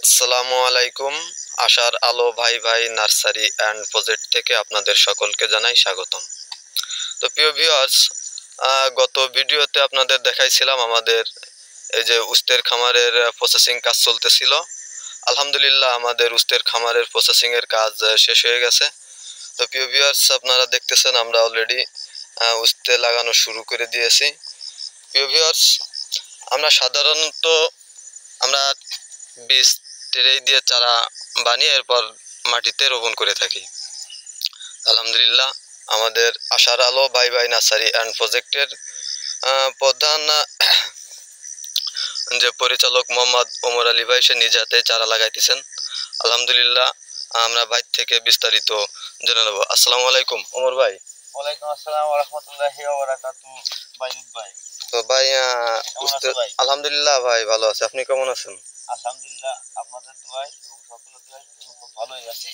আসসালামু আলাইকুম। আশার আলো ভাই ভাই নার্সারি অ্যান্ড প্রজেক্ট থেকে আপনাদের সকলকে জানাই স্বাগতম। তো প্রিয় ভিউয়ার্স, গত ভিডিওতে আপনাদের দেখাইছিলাম আমাদের এই যে উস্তের খামারের প্রসেসিং কাজ চলতেছিল। আলহামদুলিল্লাহ আমাদের উস্তের খামারের প্রসেসিংয়ের কাজ শেষ হয়ে গেছে। তো প্রিয় ভিউয়ার্স, আপনারা দেখতেছেন আমরা অলরেডি উস্তে লাগানো শুরু করে দিয়েছি। প্রিয় ভিউয়ার্স, আমরা সাধারণত আমরা বীজ ট্রে দিয়ে চারা বানিয়ে এরপর মাটিতে রোপণ করে থাকি। আলহামদুলিল্লাহ আমাদের আশার আলো বাই বাই নার্সারি অ্যান্ড প্রজেক্টের প্রধান যে পরিচালক মোহাম্মদ ওমর আলী ভাই, সে নিজ হাতে চারা লাগাইতেছেন। আলহামদুলিল্লাহ আমরা ভাই থেকে বিস্তারিত জেনে নেব। আসসালামু আলাইকুম ওমর ভাই। ওয়ালাইকুম আসসালাম ওয়া রাহমাতুল্লাহি ওয়া বারাকাতুহু। বাইজিদ ভাই, তো ভাই কেমন আছেন ভাই? আলহামদুলিল্লাহ ভাই ভালো আছে, আপনি কেমন আছেন? আলহামদুলিল্লাহ, আপনাদের দোয়ায় এবং সকলের দোয়ায় খুব ভালোই আছি।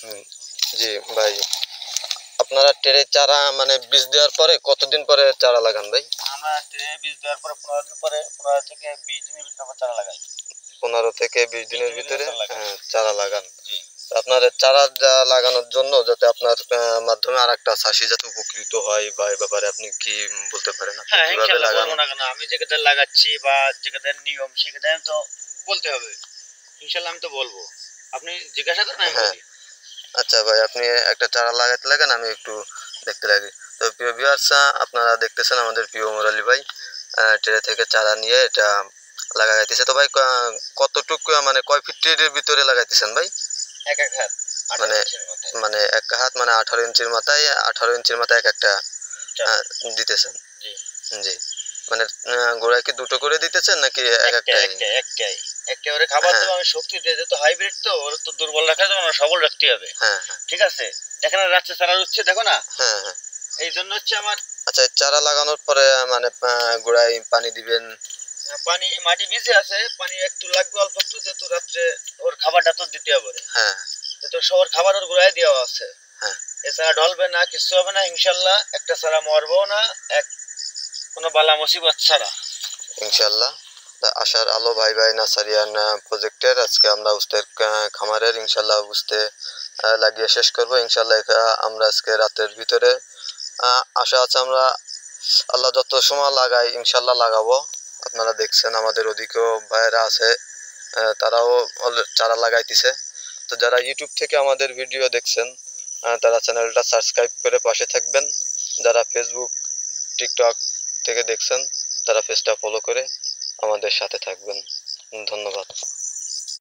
জি ভাই, আপনারা ট্রে চারা মানে বীজ দেওয়ার পরে কতদিন পরে চারা লাগান ভাই? আমরা ট্রে বীজ দেওয়ার পরে 15 দিন পরে 15 থেকে 20 দিনের ভিতরে আমরা চারা লাগাই। 15 থেকে 20 দিনের ভিতরে চারা লাগান। জি। আপনার চারা লাগানোর জন্য যাতে আপনার মাধ্যমে আর একটা চাষি যাতে উপকৃত হয় বা এই ব্যাপারে আপনি কি বলতে পারেন? আপনি হ্যাঁ, কিভাবে ইনশাআল্লাহ লাগান? বলবো না কেন, আমি যে কথা লাগাচ্ছি বা যে কথা নিয়ম সে কথা তো বলতে হবে। ইনশাআল্লাহ আমি তো বলবো, আপনি জিজ্ঞাসা করেন আমি হ্যাঁ, বলি। আচ্ছা ভাই, আপনি একটা চারা লাগাতে লাগান, আমি একটু দেখতে লাগি। তো প্রিয় ভিউয়ার্স, আপনারা দেখতেছেন আমাদের প্রিয় ওমর আলী ভাই ট্রে থেকে চারা নিয়ে এটা লাগাইতেছে। তো ভাই কতটুকু মানে কয় ফিটের ভিতরে লাগাইতেছেন ভাই? এক এক হাত, 18 মানে ইঞ্চির মাথায়। মানে এক হাত মানে 18 ইঞ্চির মাথায়, 18 ইঞ্চির মাথায় এক একটা দিতেছেন? জি। জি, মানে গোড়ায় কি দুটো করে দিতেছেন নাকি এক একটাই? একেবারে খাবার হ্যাঁ দেবো আমি, শক্তি দিয়ে যেহেতু হাইব্রিড, তো ওর তো দুর্বল রাখা যাবে না, সবল রাখতে হবে। হ্যাঁ হ্যাঁ ঠিক আছে, দেখেন না রাত্রে চারা উঠছে, দেখো না। হ্যাঁ হ্যাঁ। এই জন্য হচ্ছে আমার আচ্ছা, চারা লাগানোর পরে মানে গোড়ায় পানি দিবেন? পানি, মাটি ভিজে আছে, পানি একটু লাগবে, অল্প একটু, যেহেতু রাত্রে ওর খাবারটা তো দিতে হবে। হ্যাঁ যেহেতু সবার খাবার ওর গোড়ায় দেওয়া আছে। হ্যাঁ। এছাড়া ঢলবে না, কিছু হবে না ইনশাল্লাহ, একটা চারা মরবো না, এক কোনো বালা মুসিবত ছাড়া ইনশাল্লাহ। আশার আলো ভাই ভাই নার্সারিয়ান প্রজেক্টের আজকে আমরা উস্তের খামারের ইনশাল্লাহ উস্তে লাগিয়ে শেষ করব ইনশাল্লাহ। আমরা আজকে রাতের ভিতরে আশা আছে আমরা আল্লাহ যত সময় লাগাই ইনশাল্লাহ লাগাবো। আপনারা দেখছেন আমাদের ওদিকেও ভাইয়েরা আছে, তারাও চারা লাগাইতেছে। তো যারা ইউটিউব থেকে আমাদের ভিডিও দেখছেন তারা চ্যানেলটা সাবস্ক্রাইব করে পাশে থাকবেন। যারা ফেসবুক টিকটক থেকে দেখছেন তারা পেজটা ফলো করে আমাদের সাথে থাকবেন। ধন্যবাদ।